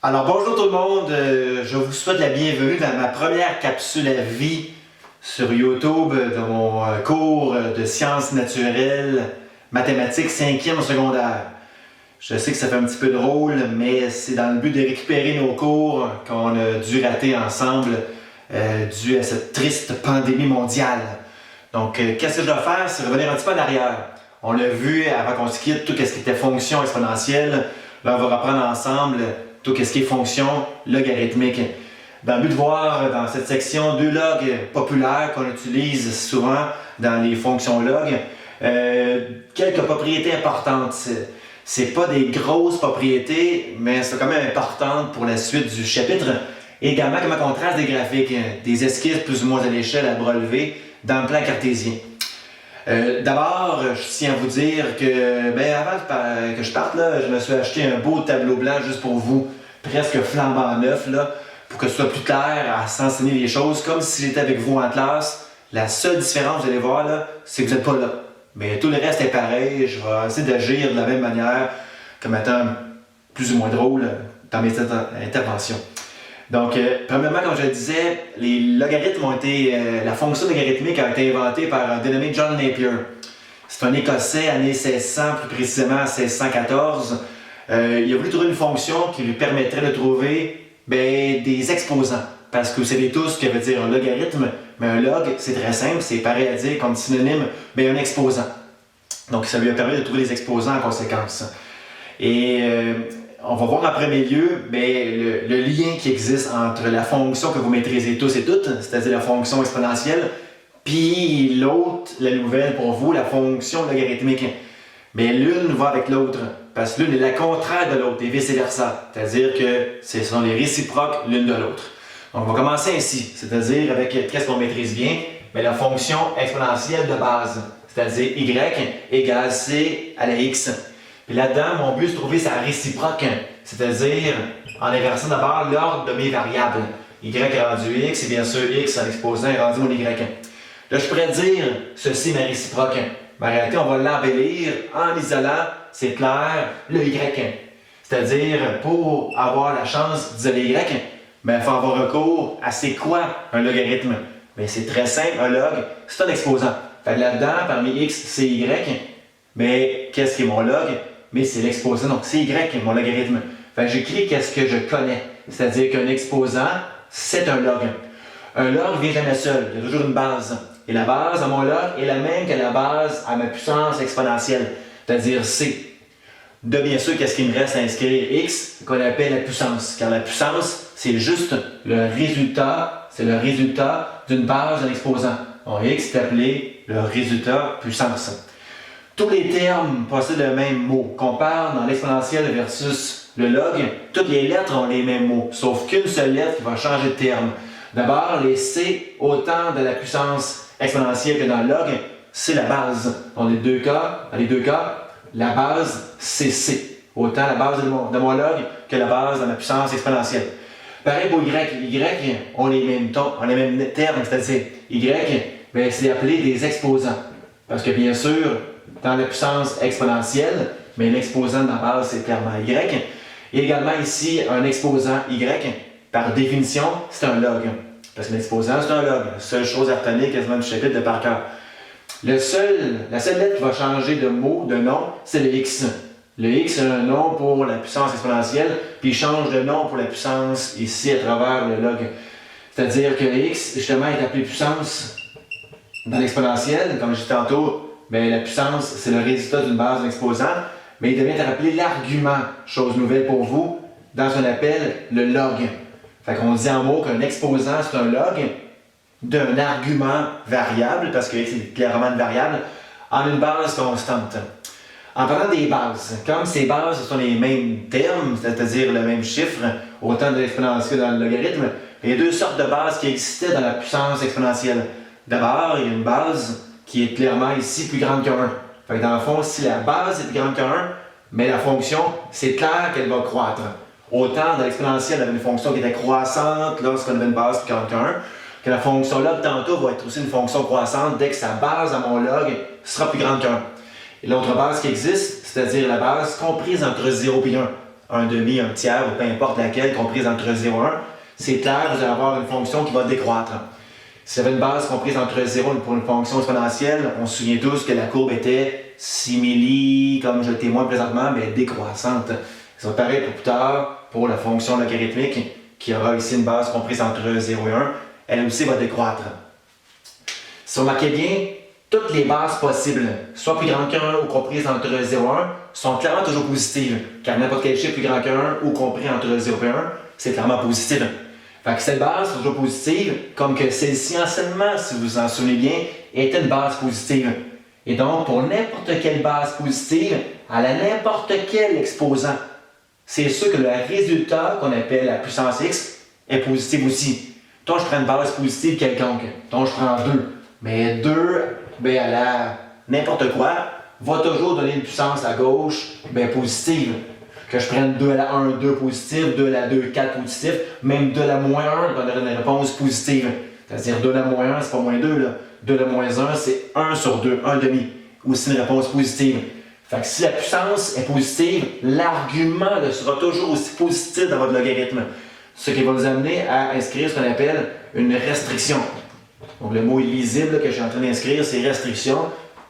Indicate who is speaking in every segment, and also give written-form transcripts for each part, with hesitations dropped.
Speaker 1: Alors bonjour tout le monde, je vous souhaite la bienvenue dans ma première capsule à vie sur YouTube de mon cours de sciences naturelles, mathématiques 5e secondaire. Je sais que ça fait un petit peu drôle, mais c'est dans le but de récupérer nos cours qu'on a dû rater ensemble dû à cette triste pandémie mondiale. Donc qu'est-ce que je dois faire? C'est revenir un petit peu en arrière. On l'a vu avant qu'on se quitte, tout ce qui était fonction exponentielle. Là, on va reprendre ensemble tout ce qui est fonction logarithmique. Dans le but de voir dans cette section deux logs populaires qu'on utilise souvent dans les fonctions log, quelques propriétés importantes. C'est pas des grosses propriétés, mais c'est quand même importante pour la suite du chapitre. Et également comment on trace des graphiques, des esquisses plus ou moins à l'échelle à bras levés dans le plan cartésien. D'abord, je tiens à vous dire que, avant que je parte, là, je me suis acheté un beau tableau blanc juste pour vous, presque flambant neuf, là, pour que ce soit plus clair à s'enseigner les choses, comme si j'étais avec vous en classe. La seule différence, vous allez voir, là, c'est que vous n'êtes pas là. Mais tout le reste est pareil, je vais essayer d'agir de la même manière, comme étant plus ou moins drôle dans mes interventions. Donc, premièrement, comme je le disais, les logarithmes ont été, la fonction logarithmique a été inventée par un dénommé John Napier. C'est un Écossais, années 1600, plus précisément 1614. Il a voulu trouver une fonction qui lui permettrait de trouver des exposants. Parce que vous savez tous ce que veut dire un logarithme, mais un log, c'est très simple, c'est pareil à dire comme synonyme, un exposant. Donc, ça lui a permis de trouver les exposants en conséquence. Et on va voir en premier lieu le lien qui existe entre la fonction que vous maîtrisez tous et toutes, c'est-à-dire la fonction exponentielle, puis l'autre, la nouvelle pour vous, la fonction logarithmique. Mais l'une va avec l'autre, parce que l'une est la contraire de l'autre et vice-versa, c'est-à-dire que ce sont les réciproques l'une de l'autre. Donc on va commencer ainsi, c'est-à-dire avec qu'est-ce qu'on maîtrise bien? La fonction exponentielle de base, c'est-à-dire y égale c à la x. Puis là-dedans, mon but, c'est de trouver sa réciproque, c'est-à-dire en inversant d'abord l'ordre de mes variables. Y est rendu x, et bien sûr x en exposant est rendu mon y. Là, je pourrais dire, ceci est ma réciproque. Mais en réalité, on va l'embellir en isolant, c'est clair, le y. C'est-à-dire, pour avoir la chance d'isoler y, il faut avoir recours à c'est quoi un logarithme? C'est très simple, un log, c'est un exposant. Fait là-dedans, parmi x, c'est y. Mais qu'est-ce qui est mon log? C'est l'exposant, donc c'est y qui est mon logarithme. J'écris qu'est-ce que je connais. C'est-à-dire qu'un exposant, c'est un log. Un log vient jamais seul, il y a toujours une base. Et la base à mon log est la même que la base à ma puissance exponentielle, c'est-à-dire c. De bien sûr, qu'est-ce qu'il me reste à inscrire? X, qu'on appelle la puissance. Car la puissance, c'est juste le résultat, d'une base d'un exposant. Donc x est appelé le résultat puissance. Tous les termes possèdent le même mot. Qu'on parle dans l'exponentielle versus le log, toutes les lettres ont les mêmes mots, sauf qu'une seule lettre qui va changer de terme. D'abord, les c, autant de la puissance exponentielle que dans le log, c'est la base. Dans les deux cas, la base, c'est c. Autant la base de mon log que la base de ma puissance exponentielle. Pareil pour y. Y ont les mêmes termes, c'est-à-dire y, c'est appelé des exposants. Parce que bien sûr, dans la puissance exponentielle, l'exposant de la base, c'est clairement y. Et également ici, un exposant y, par définition, c'est un log. Parce que l'exposant, c'est un log. La seule chose à retenir quasiment du chapitre de par cœur. La seule lettre qui va changer de mot, de nom, c'est le x. Le x, c'est un nom pour la puissance exponentielle, puis il change de nom pour la puissance ici à travers le log. C'est-à-dire que le x, justement, est appelé puissance dans l'exponentielle, comme je disais tantôt. La puissance, c'est le résultat d'une base d'un exposant, mais il devient appelé l'argument, chose nouvelle pour vous, dans ce qu'on appelle le log. Fait qu'on dit en mots qu'un exposant, c'est un log d'un argument variable, parce que c'est clairement une variable, en une base constante. En parlant des bases, comme ces bases ce sont les mêmes termes, c'est-à-dire le même chiffre, autant de l'exponentielle que dans le logarithme, il y a deux sortes de bases qui existaient dans la puissance exponentielle. D'abord, il y a une base qui est clairement ici plus grande que 1. Fait que dans le fond, si la base est plus grande que 1, la fonction, c'est clair qu'elle va croître. Autant dans l'exponentielle, on avait une fonction qui était croissante lorsqu'on avait une base plus grande que 1, que la fonction log tantôt va être aussi une fonction croissante dès que sa base à mon log sera plus grande que 1. Et l'autre base qui existe, c'est-à-dire la base comprise entre 0 et 1. un demi, un tiers, ou peu importe laquelle, comprise entre 0 et 1, c'est clair, vous allez avoir une fonction qui va décroître. Si vous avez une base comprise entre 0 pour une fonction exponentielle, on se souvient tous que la courbe était simili, comme je le témoigne présentement, mais décroissante. Ça va pareil pour plus tard, pour la fonction logarithmique, qui aura ici une base comprise entre 0 et 1, elle aussi va décroître. Si vous remarquez bien, toutes les bases possibles, soit plus grandes qu'un ou comprises entre 0 et 1, sont clairement toujours positives, car n'importe quel chiffre plus grand qu'un ou compris entre 0 et 1, c'est clairement positif. Fait que cette base est toujours positive, comme que celle-ci anciennement, si vous vous en souvenez bien, était une base positive. Et donc, pour n'importe quelle base positive, elle a n'importe quel exposant. C'est sûr que le résultat qu'on appelle la puissance x est positif aussi. Donc, je prends une base positive quelconque. Donc, je prends 2. Mais 2, ben, elle a n'importe quoi, va toujours donner une puissance à gauche positive. Que je prenne 2 à la 1, 2 positif, 2 à la 2, 4 positif, même 2 à la moins 1 donnerait une réponse positive. C'est-à-dire 2 à la moins 1, c'est pas moins 2, là. 2 à la moins 1, c'est 1 sur 2, 1 demi. Aussi une réponse positive. Fait que si la puissance est positive, l'argument sera toujours aussi positif dans votre logarithme. Ce qui va nous amener à inscrire ce qu'on appelle une restriction. Donc le mot illisible que je suis en train d'inscrire, c'est restriction.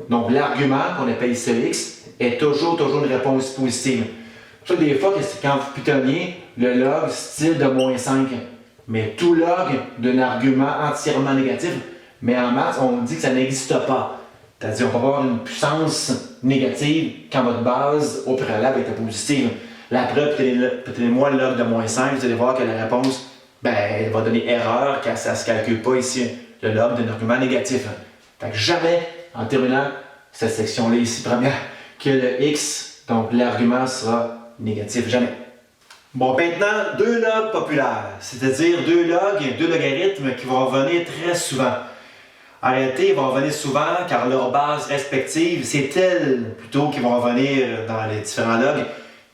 Speaker 1: Donc l'argument, qu'on appelle ici x, est toujours une réponse positive. Ça, des fois, quand vous pitonniez, le log style de moins 5. Mais tout log d'un argument entièrement négatif, mais en maths, on dit que ça n'existe pas. C'est-à-dire qu'on peut avoir une puissance négative quand votre base au préalable était positive. La preuve, peut-être-moi le log de moins 5, vous allez voir que la réponse, elle va donner erreur car ça ne se calcule pas ici, le log d'un argument négatif. Fait que jamais, en terminant cette section-là ici première, que le x, donc l'argument sera négatif, jamais. Bon, maintenant, deux logs populaires, c'est-à-dire deux logarithmes qui vont revenir très souvent. En réalité, ils vont revenir souvent car leur base respective, c'est elles plutôt qui vont revenir dans les différents logs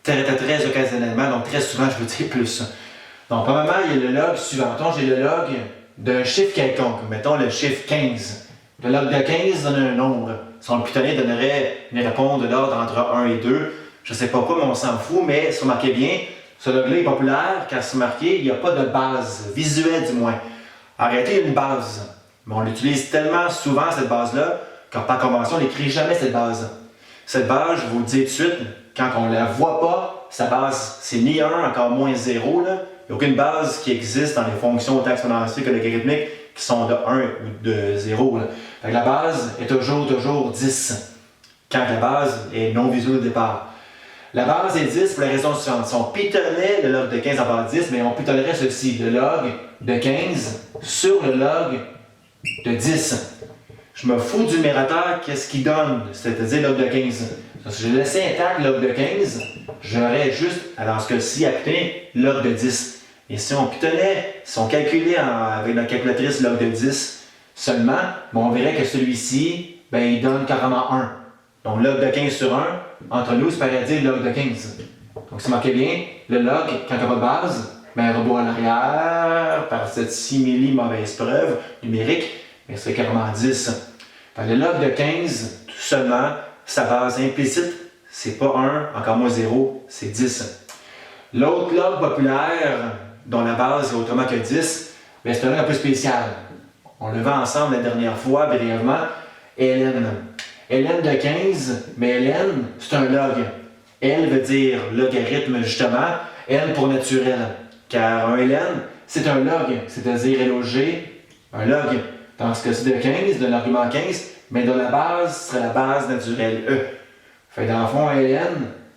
Speaker 1: très occasionnellement, donc très souvent, je veux dire plus. Donc, premièrement, il y a le log suivant. Donc, j'ai le log d'un chiffre quelconque, mettons le chiffre 15. Le log de 15 donne un nombre. Si on le pitonnait, donnerait une réponse de l'ordre entre 1 et 2. Je ne sais pas quoi, mais on s'en fout, mais si vous remarquez bien, ce log-là est populaire car c'est marqué, il n'y a pas de base, visuelle du moins. En réalité, il y a une base, mais on l'utilise tellement souvent cette base-là, qu'en par convention, on n'écrit jamais cette base. Cette base, je vous le dis tout de suite, quand on ne la voit pas, sa base, c'est ni 1, encore moins 0. Il n'y a aucune base qui existe dans les fonctions autant exponentielles que logarithmiques qui sont de 1 ou de 0. Donc, la base est toujours 10, quand la base est non visuelle au départ. La base est 10 pour la raison suivante. Si on pitonnait le log de 15 en base 10, mais on pitonnerait ceci, le log de 15 sur le log de 10. Je me fous du numérateur, qu'est-ce qu'il donne, c'est-à-dire log de 15. Si je laissais intact le log de 15, j'aurais juste, alors ce que-ci, à pitonner log de 10. Et si on pitonnait, si on calculait avec notre calculatrice log de 10 seulement, on verrait que celui-ci, il donne carrément 1. Donc log de 15 sur 1, entre nous, c'est pareil dire log de 15. Donc si vous marquez bien, le log, quand il n'y a pas de base, un robot en arrière, par cette simili-mauvaise preuve numérique, c'est carrément 10. Le log de 15, tout seulement, sa base implicite, c'est pas 1, encore moins 0, c'est 10. L'autre log populaire, dont la base est autrement que 10, c'est un log un peu spécial. On le vend ensemble la dernière fois, brièvement, ln. ln de 15, mais ln, c'est un log. L veut dire logarithme, justement, n pour naturel. Car un ln, c'est un log, c'est-à-dire log, un log. Dans ce cas-ci de 15, de l'argument 15, mais dont la base serait la base naturelle E. Fait dans le fond, un ln,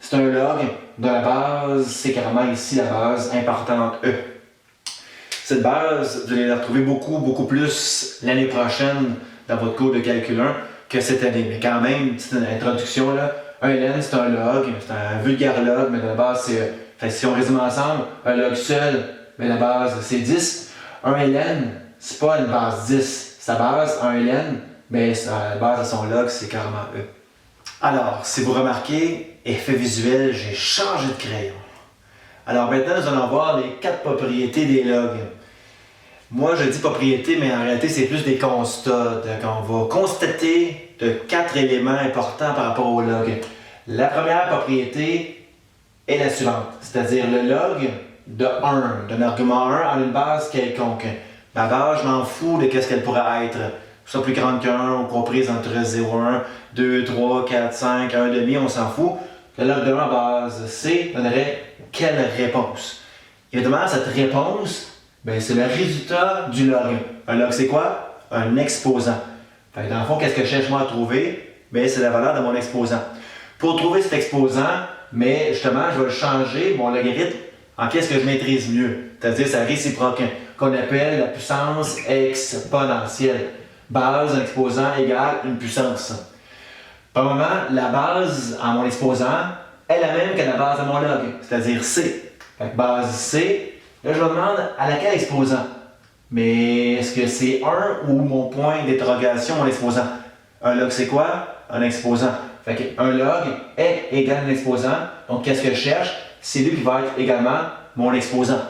Speaker 1: c'est un log, dont la base, c'est carrément ici la base importante E. Cette base, vous allez la retrouver beaucoup plus l'année prochaine dans votre cours de calcul 1 que cette année. Mais quand même, petite introduction, là, un ln, c'est un log, c'est un vulgaire log, mais de la base, c'est E. Fait si on résume ensemble, un log seul, mais la base, c'est 10. Un ln, c'est pas une base 10. Sa base, un ln, la base de son log, c'est carrément E. Alors, si vous remarquez, effet visuel, j'ai changé de crayon. Alors maintenant, nous allons voir les 4 propriétés des logs. Moi, je dis propriétés, mais en réalité, c'est plus des constats. Donc, on va constater de 4 éléments importants par rapport au log. La première propriété, est la suivante, c'est-à-dire le log de 1, d'un argument 1 en une base quelconque. Ma base, je m'en fous de qu'est-ce qu'elle pourrait être. Soit plus grande que1 ou comprise entre 0, 1, 2, 3, 4, 5, 1 demi, on s'en fout. Le log de 1 en base C donnerait quelle réponse? Évidemment, cette réponse, c'est le résultat du log. Un log, c'est quoi? Un exposant. Fait que dans le fond, qu'est-ce que je cherche moi à trouver? C'est la valeur de mon exposant. Pour trouver cet exposant, justement, je vais changer mon logarithme en qu'est-ce que je maîtrise mieux, c'est-à-dire sa réciproque, qu'on appelle la puissance exponentielle. Base, un exposant égale une puissance. Par moment, la base en mon exposant est la même que la base de mon log, c'est-à-dire C. Fait que base C, là je me demande à laquelle exposant. Mais est-ce que c'est 1 ou mon point d'interrogation, mon exposant? Un log c'est quoi? Un exposant. Fait qu'un log est égal à un exposant. Donc qu'est-ce que je cherche? C'est lui qui va être également mon exposant.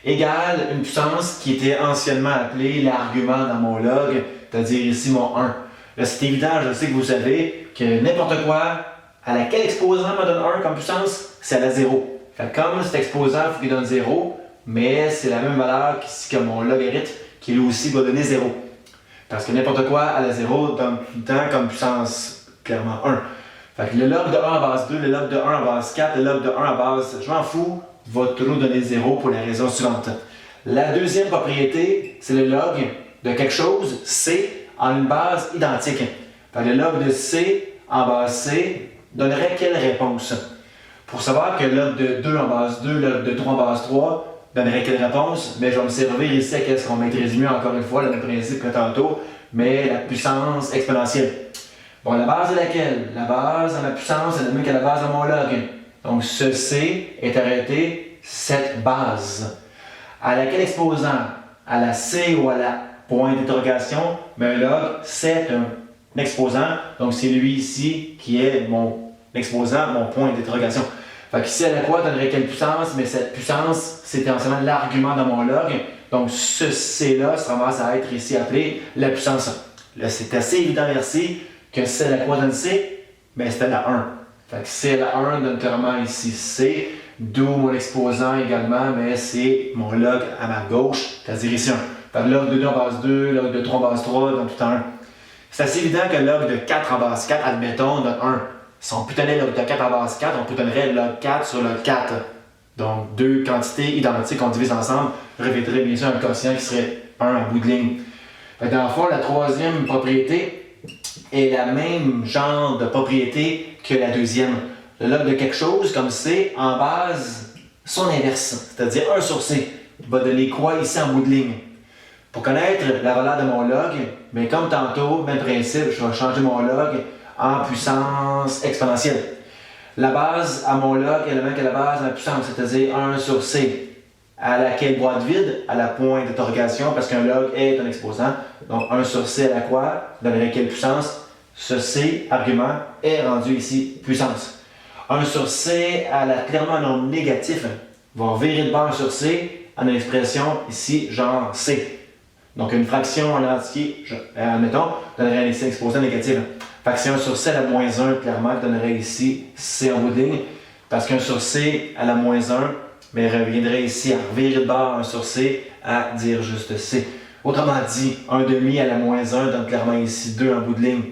Speaker 1: Égale une puissance qui était anciennement appelée l'argument dans mon log, c'est-à-dire ici mon 1. Là c'est évident, je sais que vous savez que n'importe quoi, à laquelle exposant me donne 1 comme puissance, c'est à la 0. Fait que comme cet exposant, il faut qu'il donne 0, mais c'est la même valeur qu'ici que mon logarithme, qui lui aussi va donner 0. Parce que n'importe quoi à la 0 donne tout le temps comme puissance, clairement 1. Fait que le log de 1 en base 2, le log de 1 en base 4, le log de 1 en base, je m'en fous, va toujours donner 0 pour la raison suivante. La deuxième propriété, c'est le log de quelque chose, C, en une base identique. Fait que le log de C en base C donnerait quelle réponse? Pour savoir que le log de 2 en base 2, le log de 3 en base 3 donnerait quelle réponse? Je vais me servir ici à qu'est-ce qu'on maîtrise mieux, encore une fois, le même principe que tantôt, mais la puissance exponentielle. Bon, la base de laquelle? La base de ma puissance est la même que la base de mon log. Donc, ce C est arrêté cette base. À laquelle exposant? À la C ou à la point d'interrogation, un log, c'est un exposant. Donc, c'est lui ici qui est mon exposant, mon point d'interrogation. Fait qu'ici, à la quoi donnerait quelle puissance? Mais cette puissance, c'était anciennement l'argument dans mon log. Donc, ce C-là se ramasse à être ici appelé la puissance. Là, c'est assez évident, merci, que C à la quoi donne C? C'est à la 1. Fait que C à la 1 donne clairement ici C, d'où mon exposant également, mais c'est mon log à ma gauche, c'est-à-dire ici 1. Fait que log de 2 en base 2, log de 3 en base 3, donne tout en 1. C'est assez évident que log de 4 en base 4, admettons, donne 1. Si on putanait log de 4 en base 4, on putannerait log 4 sur log 4. Donc, deux quantités identiques qu'on divise ensemble revêtrait bien sûr un quotient qui serait 1 en bout de ligne. Fait que dans le fond, la troisième propriété est la même genre de propriété que la deuxième. Le log de quelque chose, comme C, en base, son inverse, c'est-à-dire 1 sur C, va donner quoi ici en bout de ligne? Pour connaître la valeur de mon log, comme tantôt, même principe, je vais changer mon log en puissance exponentielle. La base à mon log est la même que la base à la puissance, c'est-à-dire 1 sur C. À laquelle boîte vide? À la point d'interrogation, parce qu'un log est un exposant. Donc 1 sur C à la quoi donnerait quelle puissance? Ce C, argument, est rendu ici puissance. 1 sur C à la clairement non négatif va virer de bord 1 sur C en une expression ici genre C. Donc une fraction en entier, admettons, donnerait ici un exposant négatif. Fait que c'est 1 sur C à la moins 1, clairement, donnerait ici C en bout de ligne. Parce qu'un sur C à la moins 1, reviendrait ici à revirer de bord 1 sur C à dire juste C. Autrement dit, 1 demi à la moins 1 donne clairement ici 2 en bout de ligne.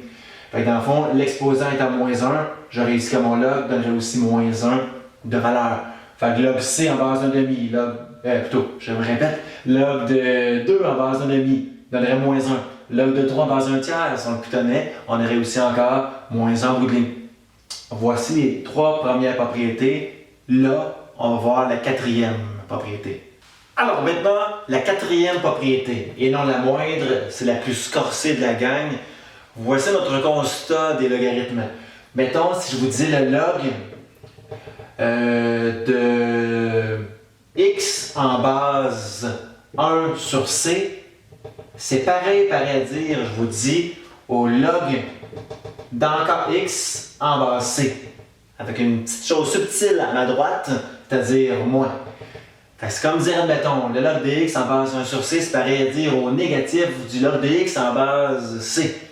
Speaker 1: Fait que dans le fond, l'exposant est à moins 1, j'aurais ici que mon log donnerait aussi moins 1 de valeur. Fait que log C en base d'un demi, je me répète, log de 2 en base d'un demi donnerait moins 1. Log de 3 en base d'un tiers, si on le pitonnait, on aurait aussi encore moins 1 en bout de ligne. Voici les trois premières propriétés. Là, on va voir la quatrième propriété. Alors maintenant, la quatrième propriété, et non la moindre, c'est la plus corsée de la gang. Voici notre constat des logarithmes. Mettons, si je vous disais le log de x en base 1 sur c, c'est pareil à dire, je vous dis, au log d'encore x en base c. Avec une petite chose subtile à ma droite, c'est-à-dire moins. C'est comme dire, admettons, le log de x en base 1 sur c, c'est pareil à dire au négatif du log de x en base c.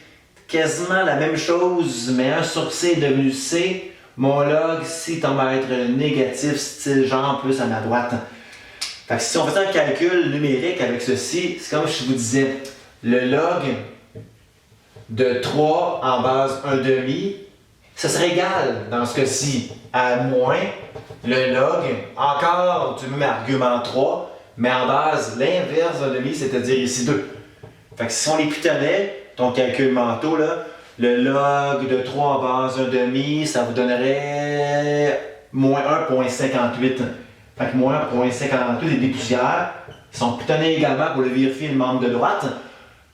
Speaker 1: Quasiment la même chose, mais 1 sur c est devenu c, mon log ici tombe à être négatif, style genre plus à ma droite. Fait que si on faisait un calcul numérique avec ceci, c'est comme je vous disais, le log de 3 en base 1/2, ça serait égal dans ce cas-ci à moins le log, encore du même argument 3, mais en base l'inverse d'1/2, c'est-à-dire ici 2. Fait que si on les pitonnait, ton calcul mentaux, là, le log de 3 en base 1/2, ça vous donnerait moins 1,58. Fait que moins 1,58 et des poussières sont pitonnés également pour le vérifier le membre de droite.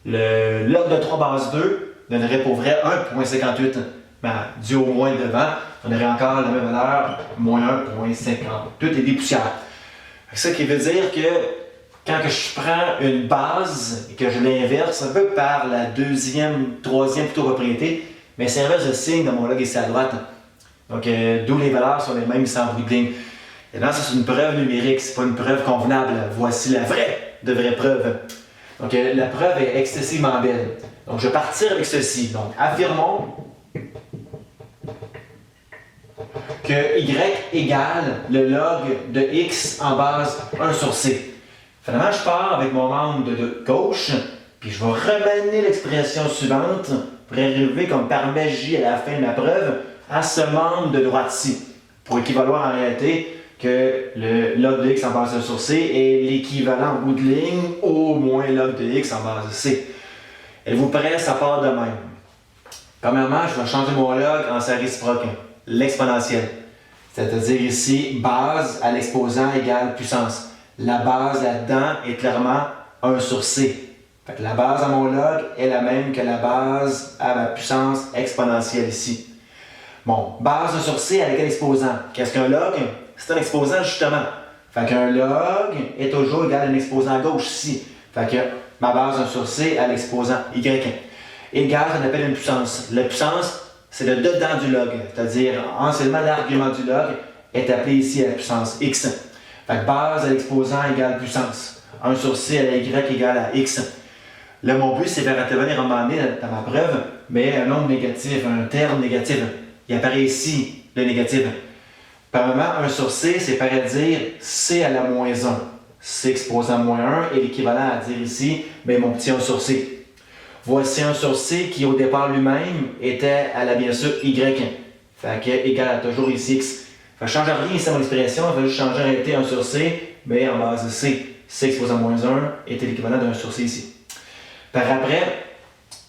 Speaker 1: Le log de 3 base 2 donnerait pour vrai 1,58. Mais dû au moins devant, on aurait encore la même valeur, moins 1,58 et des poussières. C'est ça qui veut dire que quand que je prends une base et que je l'inverse un peu par la deuxième, troisième plutôt propriété, mais c'est l'inverse de signe de mon log ici à droite. Donc, d'où les valeurs sont les mêmes sans bruit de ligne. Et là, ça c'est une preuve numérique, c'est pas une preuve convenable. Voici la vraie preuve. Donc, la preuve est excessivement belle. Donc, je vais partir avec ceci. Donc, affirmons que y égale le log de x en base 1 sur c. Finalement, je pars avec mon membre de gauche, puis je vais ramener l'expression suivante pour arriver comme par magie à la fin de ma preuve à ce membre de droite-ci, pour équivaloir en réalité que le log de x en base 1 sur c est l'équivalent en bout de ligne au moins log de x en base de c. Êtes-vous prêts? Ça part de même. Premièrement, je vais changer mon log en sa réciproque, l'exponentielle. C'est-à-dire ici, base à l'exposant égale puissance. La base là-dedans est clairement 1 sur c. Fait que la base à mon log est la même que la base à ma puissance exponentielle ici. Bon, base 1 sur c avec un exposant. Qu'est-ce qu'un log? C'est un exposant justement. Fait qu'un log est toujours égal à un exposant à gauche ici. Fait que ma base 1 sur c à l'exposant y1. Égal, on appelle une puissance. La puissance, c'est le dedans du log. C'est-à-dire, anciennement, l'argument du log est appelé ici à la puissance x. Fait que base à l'exposant égale puissance. 1 sur c à la y égale à x. Là, mon but, c'est de faire intervenir un moment donné dans ma preuve, mais un nombre négatif, un terme négatif. Il apparaît ici, le négatif. Premièrement, 1 sur c, c'est pareil à dire c à la moins 1. c exposant moins 1 est l'équivalent à dire ici, bien, mon petit 1 sur c. Voici 1 sur c qui, au départ lui-même, était à la bien sûr y. Fait que égal à toujours ici x. Fait que je ne change rien ici à mon expression, je vais juste changer en réalité 1 sur c, mais en base de c. c exposant moins 1 était l'équivalent de 1 sur c ici. Par après,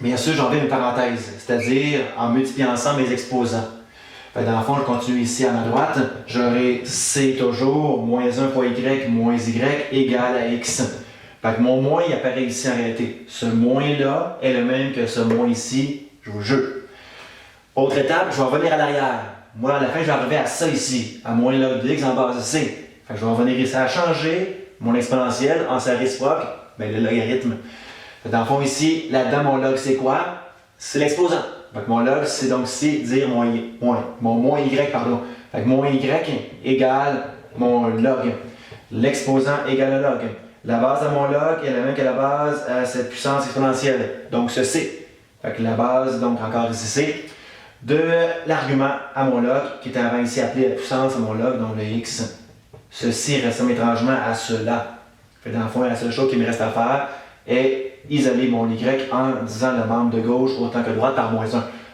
Speaker 1: bien sûr, j'en fais une parenthèse, c'est-à-dire en multipliant ensemble mes exposants. Fait que dans le fond, je continue ici à ma droite, j'aurai c toujours, moins 1 fois y, moins y, égale à x. Fait que mon moins, il apparaît ici en réalité. Ce moins-là est le même que ce moins ici, je vous jure. Autre étape, je vais revenir à l'arrière. Moi, à la fin, je vais arriver à ça ici, à moins log de x en base de c. Fait que je vais revenir ici à changer mon exponentielle en sa réciproque, bien, le logarithme. Fait que dans le fond, ici, là-dedans, mon log, c'est quoi? C'est l'exposant. Fait que mon log, c'est donc ici dire mon moins y, pardon. Fait que mon y égale mon log. L'exposant égale le log. La base de mon log est la même que la base à cette puissance exponentielle, donc ce c. Fait que la base, donc encore ici c, de l'argument à mon log, qui était avant ici appelé la puissance à mon log, donc le x. Ceci ressemble étrangement à cela. Fait que dans le fond, la seule chose qu'il me reste à faire est isoler mon y en disant le membre de gauche autant que de droite par moins 1.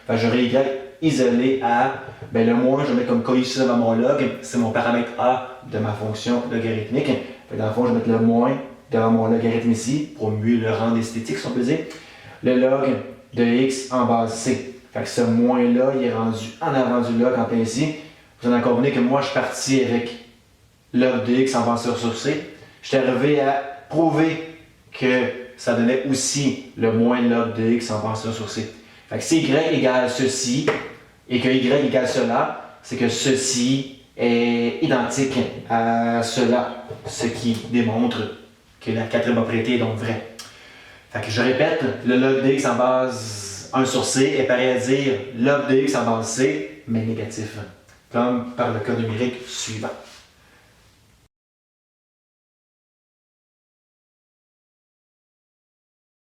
Speaker 1: Fait que j'aurai y isolé à, ben le moins, je vais mettre comme coefficient dans mon log, c'est mon paramètre a de ma fonction logarithmique. Fait que dans le fond, je vais mettre le moins devant mon logarithme ici, pour mieux le rendre esthétique, si on peut dire. Le log de x en base c. Fait que ce moins-là, il est rendu en avant du log en plein ici. Vous en convenez que moi, je suis parti avec log de x en base sur c. Je suis arrivé à prouver que ça donnait aussi le moins log de x en base sur c. Fait que si y égale ceci, et que y égale cela, c'est que ceci est identique à cela, ce qui démontre que la quatrième propriété est donc vraie. Fait que je répète, le log de x en base 1 sur c est pareil à dire log de x en base c, mais négatif, comme par le cas numérique suivant.